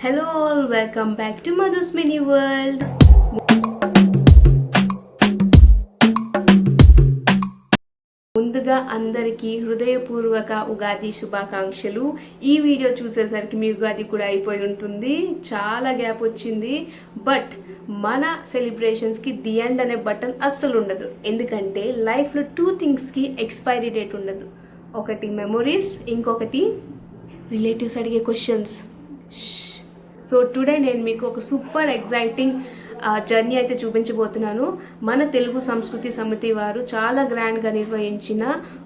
Hello all, welcome back to Madhu's Mini World. ముందుగా అందరికీ హృదయపూర్వక ఉగాది శుభాకాంక్షలు. ఈ వీడియో చూసేసరికి మీ ఉగాది కూడా అయిపోయి ఉంటుంది. చాలా గ్యాప్ వచ్చింది. బట్ మన సెలబ్రేషన్స్కి ది ఎండ్ అనే బటన్ అస్సలు ఉండదు. ఎందుకంటే లైఫ్లో 2 థింగ్స్కి ఎక్స్పైరీ డేట్ ఉండదు. ఒకటి మెమొరీస్, ఇంకొకటి రిలేటివ్స్ అడిగే క్వశ్చన్స్. సో టుడే నేను మీకు ఒక సూపర్ ఎగ్జైటింగ్ జర్నీ అయితే చూపించబోతున్నాను. మన తెలుగు సంస్కృతి సమితి వారు చాలా గ్రాండ్గా నిర్వహించిన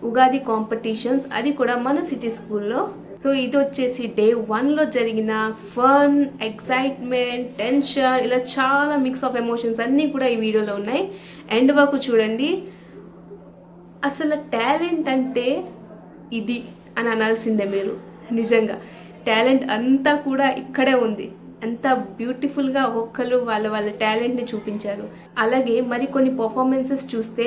ఉగాది కాంపిటీషన్స్, అది కూడా మన సిటీ స్కూల్లో. సో ఇది వచ్చేసి డే 1లో జరిగిన ఫన్, ఎక్సైట్మెంట్, టెన్షన్, ఇలా చాలా మిక్స్ ఆఫ్ ఎమోషన్స్ అన్నీ కూడా ఈ వీడియోలో ఉన్నాయి. ఎండ్ వరకు చూడండి. అసలు టాలెంట్ అంటే ఇది అని అనాల్సిందే మీరు. నిజంగా టాలెంట్ అంతా కూడా ఇక్కడే ఉంది. ఎంత బ్యూటిఫుల్గా ఒక్కరు వాళ్ళ టాలెంట్ని చూపించారు. అలాగే మరికొన్ని పర్ఫార్మెన్సెస్ చూస్తే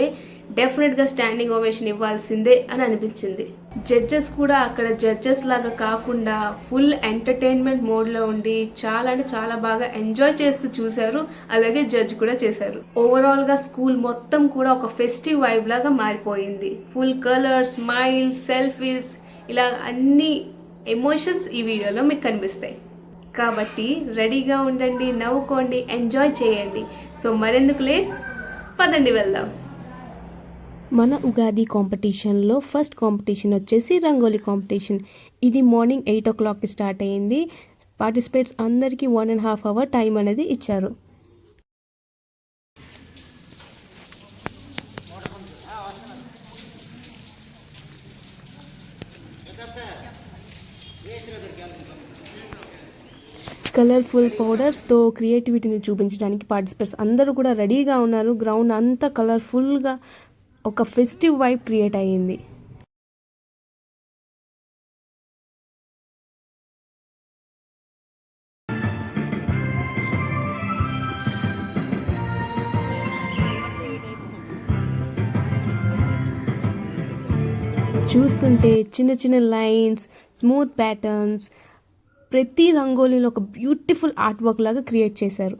డెఫినెట్గా స్టాండింగ్ ఓవేషన్ ఇవ్వాల్సిందే అని అనిపించింది. జడ్జెస్ కూడా అక్కడ జడ్జెస్ లాగా కాకుండా ఫుల్ ఎంటర్టైన్మెంట్ మోడ్లో ఉండి చాలా అంటే చాలా బాగా ఎంజాయ్ చేస్తూ చూశారు. అలాగే జడ్జ్ కూడా చేశారు. ఓవరాల్గా స్కూల్ మొత్తం కూడా ఒక ఫెస్టివ్ వైబ్ లాగా మారిపోయింది. ఫుల్ కలర్స్, స్మైల్స్, సెల్ఫీస్, ఇలా అన్ని ఎమోషన్స్ ఈ వీడియోలో మీకు కనిపిస్తాయి. కాబట్టి రెడీగా ఉండండి, నవ్వుకోండి, ఎంజాయ్ చేయండి. సో మరెందుకు లేట్, పదండి వెళ్దాం. మన ఉగాది కాంపిటీషన్లో ఫస్ట్ కాంపిటీషన్ వచ్చేసి రంగోలీ కాంపిటీషన్. ఇది మార్నింగ్ 8 o'clockకి స్టార్ట్ అయ్యింది. పార్టిసిపేట్స్ అందరికీ 1.5 hour టైం అనేది ఇచ్చారు. కలర్ఫుల్ పౌడర్స్తో క్రియేటివిటీని చూపించడానికి పార్టిసిపేట్స్ అందరూ కూడా రెడీగా ఉన్నారు. గ్రౌండ్ అంతా కలర్ఫుల్గా ఒక ఫెస్టివ్ వైబ్ క్రియేట్ అయ్యింది. చూస్తుంటే చిన్న చిన్న లైన్స్, స్మూత్ ప్యాటర్న్స్, ప్రతి రంగోలీలో ఒక బ్యూటిఫుల్ ఆర్ట్ వర్క్ లాగా క్రియేట్ చేశారు.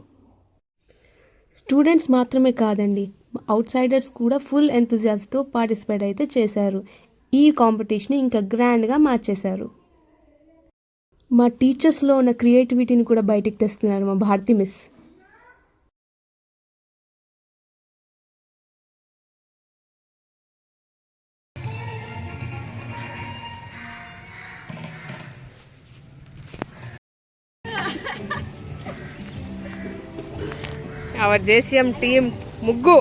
స్టూడెంట్స్ మాత్రమే కాదండి, అవుట్ సైడర్స్ కూడా ఫుల్ ఎంతూజియాస్తో పార్టిసిపేట్ అయితే చేశారు. ఈ కాంపిటీషన్ ఇంకా గ్రాండ్గా మార్చేశారు. మా టీచర్స్లో ఉన్న క్రియేటివిటీని కూడా బయటికి తెస్తున్నారు మా Bharathi miss. Our JCM team ముగ్గు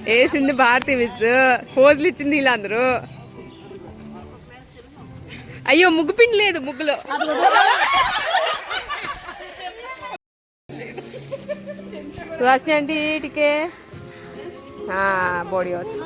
వేసింది భారతి మిస్, పోజులు ఇచ్చింది వీళ్ళందరూ. అయ్యో ముగ్గు పిండి లేదు ముగ్గులో. సుహాసిని అంటే వీటికే బాడీ వచ్చు.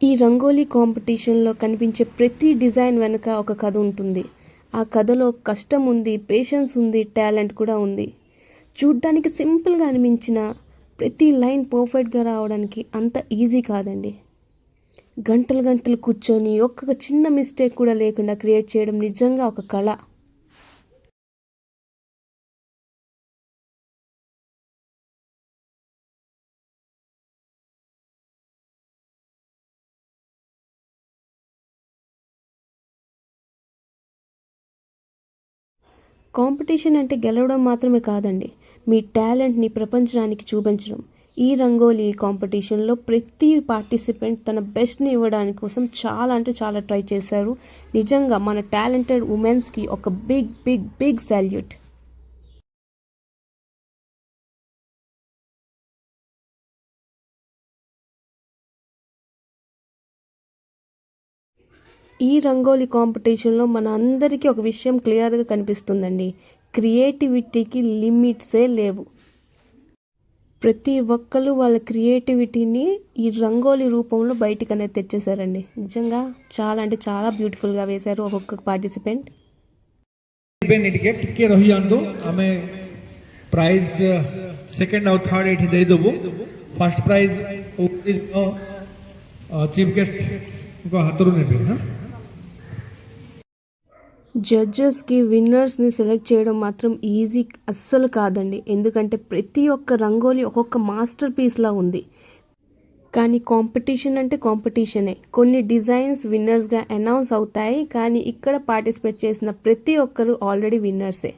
ఈ రంగోలీ కాంపిటీషన్లో కనిపించే ప్రతి డిజైన్ వెనుక ఒక కథ ఉంటుంది. ఆ కథలో కష్టం ఉంది, పేషెన్స్ ఉంది, టాలెంట్ కూడా ఉంది. చూడ్డానికి సింపుల్గా అనిపించిన ప్రతి లైన్ పర్ఫెక్ట్గా రావడానికి అంత ఈజీ కాదండి. గంటలు గంటలు కూర్చొని ఒక్క చిన్న మిస్టేక్ కూడా లేకుండా క్రియేట్ చేయడం నిజంగా ఒక కళ. కాంపిటీషన్ అంటే గెలవడం మాత్రమే కాదండి, మీ టాలెంట్ని ప్రపంచానికి చూపించడం. ఈ రంగోలీ కాంపిటీషన్లో ప్రతి పార్టిసిపెంట్ తన బెస్ట్ని ఇవ్వడానికి కోసం చాలా అంటే చాలా ట్రై చేశారు. నిజంగా మన టాలెంటెడ్ ఉమెన్స్కి ఒక బిగ్ బిగ్ బిగ్ సాల్యూట్. ఈ రంగోలీ కాంపిటీషన్లో మన అందరికీ ఒక విషయం క్లియర్గా కనిపిస్తుందండి, క్రియేటివిటీకి లిమిట్సే లేవు. ప్రతి ఒక్కరు వాళ్ళ క్రియేటివిటీని ఈ రంగోలీ రూపంలో బయటికి అనేది తెచ్చేసారండి. నిజంగా చాలా అంటే చాలా బ్యూటిఫుల్గా వేశారు ఒక్కొక్క పార్టిసిపెంట్. ଟିକେ ରହିଯାଆନ୍ତୁ, ଆମେ ପ୍ରାଇଜ୍ ସେକେଣ୍ଡ ଆଉ ଥାର୍ଡ ଏଠି ଦେଇଦେବୁ. ଫାର୍ଷ୍ଟ ପ୍ରାଇଜ୍ ଚିଫ୍ ଗେଷ୍ଟଙ୍କ ହାତରୁ ନେବେ. జడ్జెస్కి విన్నర్స్ని సెలెక్ట్ చేయడం మాత్రం ఈజీ అస్సలు కాదండి, ఎందుకంటే ప్రతి ఒక్క రంగోలీ ఒక్కొక్క మాస్టర్ పీస్లా ఉంది. కానీ కాంపిటీషన్ అంటే కాంపిటీషనే. కొన్ని డిజైన్స్ విన్నర్స్గా అనౌన్స్ అవుతాయి, కానీ ఇక్కడ పార్టిసిపేట్ చేసిన ప్రతి ఒక్కరు ఆల్రెడీ విన్నర్సే.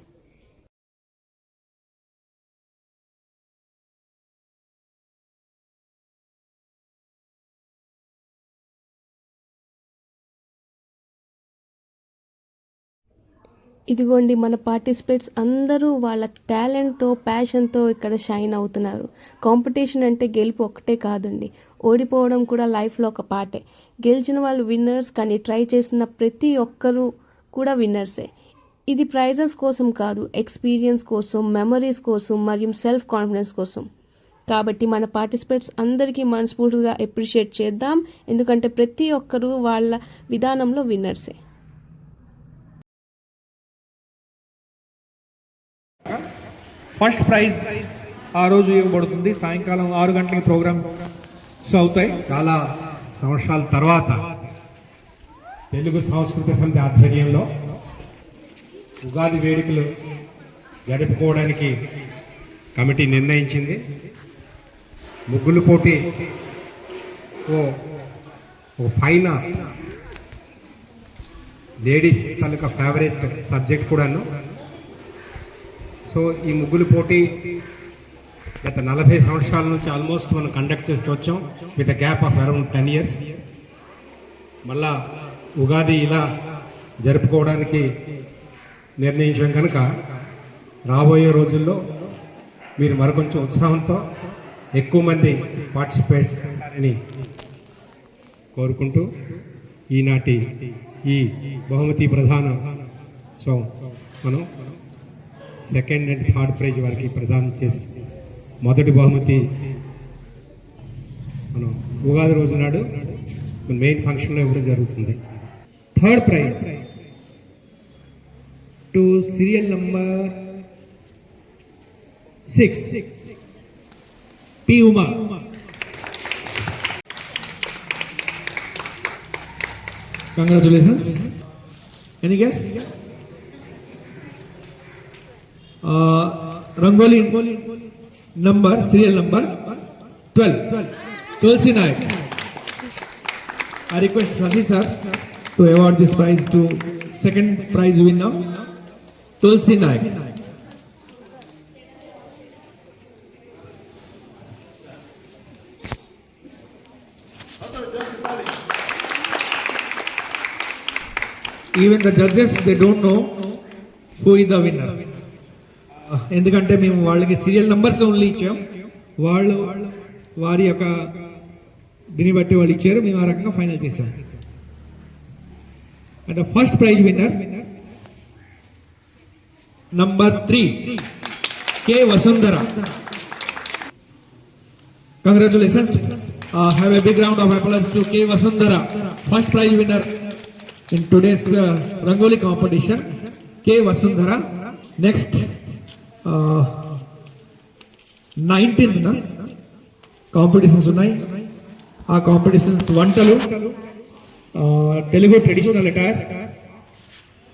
ఇదిగోండి మన పార్టిసిపేట్స్ అందరూ వాళ్ళ టాలెంట్తో ప్యాషన్తో ఇక్కడ షైన్ అవుతున్నారు. కాంపిటీషన్ అంటే గెలుపు ఒక్కటే కాదండి, ఓడిపోవడం కూడా లైఫ్లో ఒక పార్టే. గెలిచిన వాళ్ళు విన్నర్స్, కానీ ట్రై చేసిన ప్రతి ఒక్కరూ కూడా విన్నర్సే. ఇది ప్రైజెస్ కోసం కాదు, ఎక్స్పీరియన్స్ కోసం, మెమరీస్ కోసం మరియు సెల్ఫ్ కాన్ఫిడెన్స్ కోసం. కాబట్టి మన పార్టిసిపేట్స్ అందరికీ మనస్ఫూర్తిగా అప్రిషియేట్ చేద్దాం, ఎందుకంటే ప్రతి ఒక్కరూ వాళ్ళ విధానంలో విన్నర్సే. ఫస్ట్ ప్రైజ్ ఆ రోజు ఇవ్వబడుతుంది. సాయంకాలం 6 గంటలకి ప్రోగ్రామ్స్ అవుతాయి. చాలా సంవత్సరాల తర్వాత తెలుగు సంస్కృతి సమితి ఆధ్వర్యంలో ఉగాది వేడుకలు జరుపుకోవడానికి కమిటీ నిర్ణయించింది. ముగ్గులు పోటీ ఓ ఫైన్ ఆర్ట్, లేడీస్ తాలూకా ఫేవరెట్ సబ్జెక్ట్ కూడాను. సో ఈ ముగ్గులు పోటీ గత 40 సంవత్సరాల నుంచి ఆల్మోస్ట్ మనం కండక్ట్ చేస్తూ వచ్చాం, with gap of around 10 years. మళ్ళా ఉగాది ఇలా జరుపుకోవడానికి నిర్ణయించాం కనుక రాబోయే రోజుల్లో మీరు మరికొంచెం ఉత్సాహంతో ఎక్కువ మంది పార్టిసిపేట్ చేయాలని కోరుకుంటూ ఈనాటి ఈ బహుమతి ప్రధాన సో మనం సెకండ్ అండ్ థర్డ్ ప్రైజ్ వారికి ప్రదానం చేసి మొదటి బహుమతి మనం ఉగాది రోజు నాడు మెయిన్ ఫంక్షన్లో ఇవ్వడం జరుగుతుంది. Third prize to serial number 6 P Uma. Congratulations. Any guess? Rangoli number, serial number 12, Tulsi Naik. I request Sasi sir to award this prize to second prize winner, Tulsi Naik. Even the judges, they don't know who is the winner. ఎందుకంటే మేము వాళ్ళకి serial numbers only ఇచ్చాం, వాళ్ళు వారి యొక్క దీన్ని బట్టి వాళ్ళు ఇచ్చారు, మేము ఆ రకంగా ఫైనల్ చేసాం. And the first prize winner number 3 K Vasundhara. Congratulations. Have a big round of applause to K Vasundhara, first prize winner in today's rangoli competition. K Vasundhara. Next 19th competitions ఉన్నాయి. ఆ కాంపిటీషన్స్ వంటలు, Telugu traditional attire,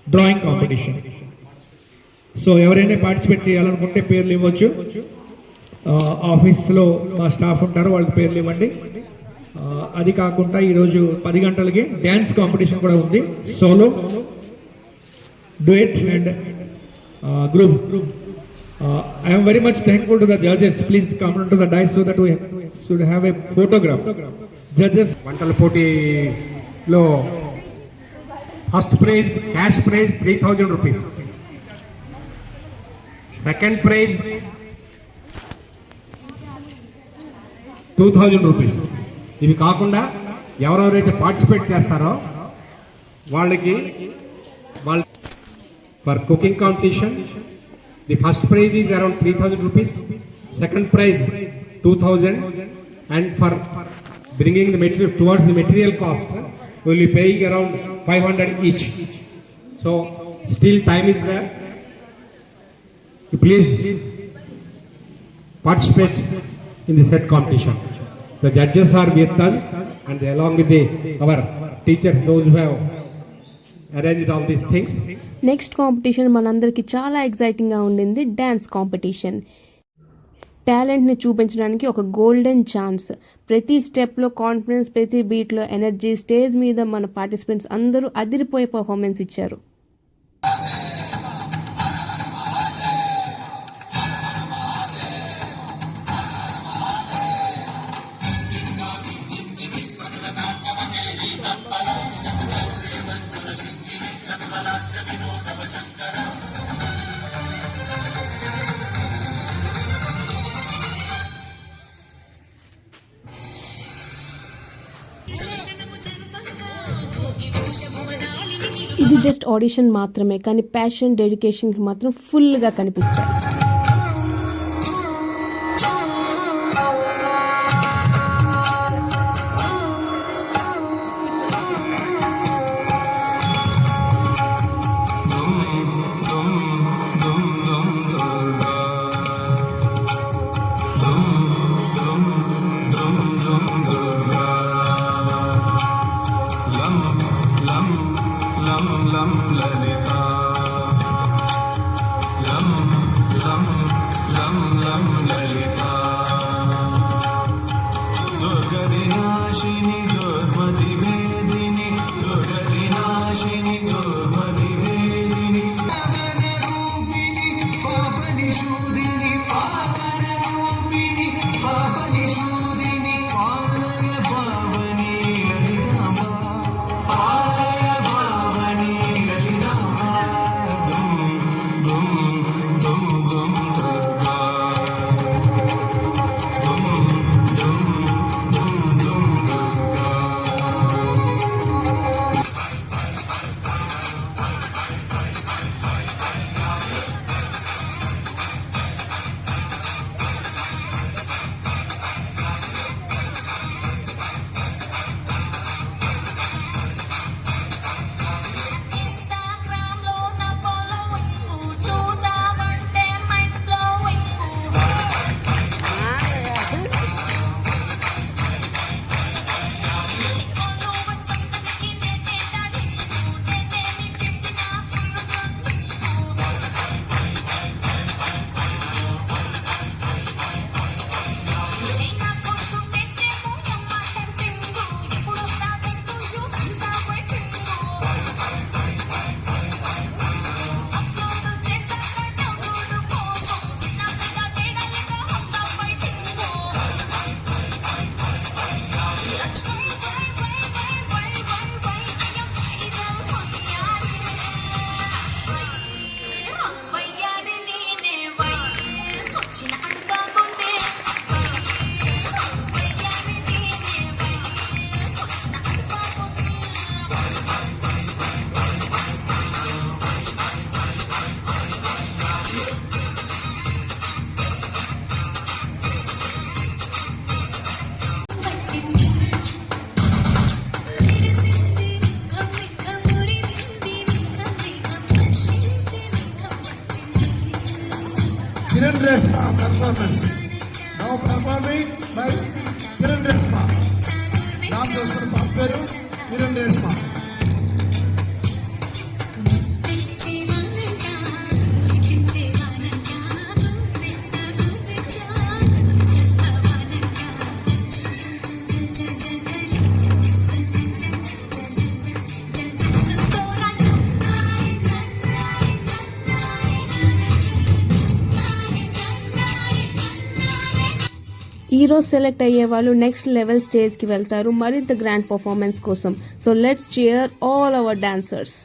drawing competition. So ఎవరైనా participate చేయాలనుకుంటే పేర్లు ఇవ్వచ్చు. ఆఫీస్లో మా staff ఉంటారు, వాళ్ళకి పేర్లు ఇవ్వండి. అది కాకుండా ఈరోజు 10 గంటలకి డ్యాన్స్ కాంపిటీషన్ కూడా ఉంది. Solo, duet and group I am very much thankful to the judges. Please come onto the dais so that we should have a photograph. Judges. వంటల పోటీలో first prize cash prize 3000 rupees, second prize 2000 rupees. ఇవి కాకుండా ఎవరెవరైతే participate చేస్తారో వాళ్ళకి for cooking competition the first prize is around 3000 rupees, second prize 2000, and for bringing the material towards the material cost we will be paying around 500 each. So still time is there. Please participate in the said competition. The judges are with us, and along with our teachers, those who have arranged all these things. Next competition మనందరికీ చాలా ఎగ్జైటింగ్గా ఉండింది, dance competition. టాలెంట్ని చూపించడానికి ఒక golden chance. ప్రతి స్టెప్లో confidence, ప్రతి బీట్లో energy. Stage మీద మన పార్టిసిపెంట్స్ అందరూ అదిరిపోయే పర్ఫార్మెన్స్ ఇచ్చారు. ఇది జస్ట్ ఆడిషన్ మాత్రమే, కానీ ప్యాషన్, డెడికేషన్కి మాత్రం ఫుల్గా కనిపిస్తాయి. Kiran Reshma performance. Now performing by Kiran Reshma. Dancers from Paperu, Kiran Reshma. ఈరోజు సెలెక్ట్ అయ్యే వాళ్ళు నెక్స్ట్ లెవెల్ స్టేజ్కి వెళ్తారు మరింత గ్రాండ్ పర్ఫార్మెన్స్ కోసం. So let's cheer all our dancers.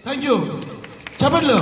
Thank you. చెప్పండి.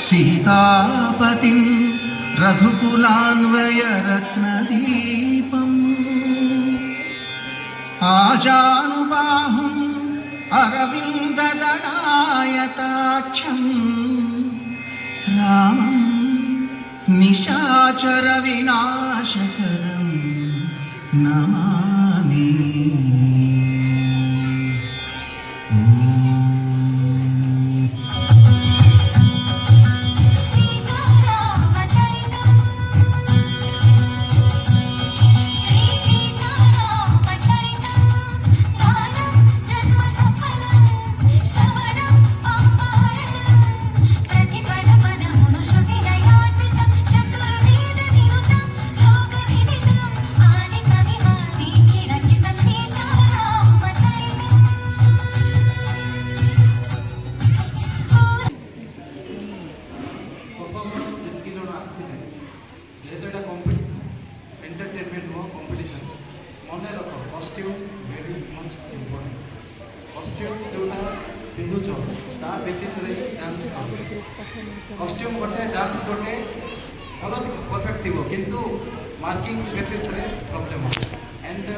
सीतापतिं रघुकुलान्वयरत्नदीपम् आजानुबाहुम् अरविन्ददलायताक्षं रामं निशाचरविनाशकरं नमामि। ଯେହେତୁ ଏଇଟା ଏଣ୍ଟରଟେନମେଣ୍ଟ ନୁହଁ କମ୍ପିଟିସନ୍ ମନେ ରଖ costume very much important costume ଯେଉଁଟା ପିନ୍ଧୁଛ ତା ବେସିସ୍ରେ ଡ୍ୟାନ୍ସ କର କଷ୍ଟ୍ୟୁମ୍ ଗୋଟେ ଡ୍ୟାନ୍ସ ଗୋଟେ ଭଲ ପରଫେକ୍ଟ ଥିବ କିନ୍ତୁ మార్కింగ్ బేసిస్ରେ ప్రాబ్లమ్ అండ్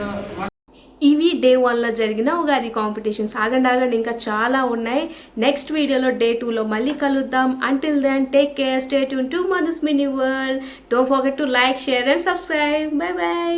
ఇవి డే 1లో జరిగిన ఉగాది కాంపిటీషన్స్. ఆగండి ఇంకా చాలా ఉన్నాయి. నెక్స్ట్ వీడియోలో డే 2లో మళ్ళీ కలుద్దాం. Until then take care, stay tuned to Madhusmini world. Don't forget to like, share and subscribe. Bye by.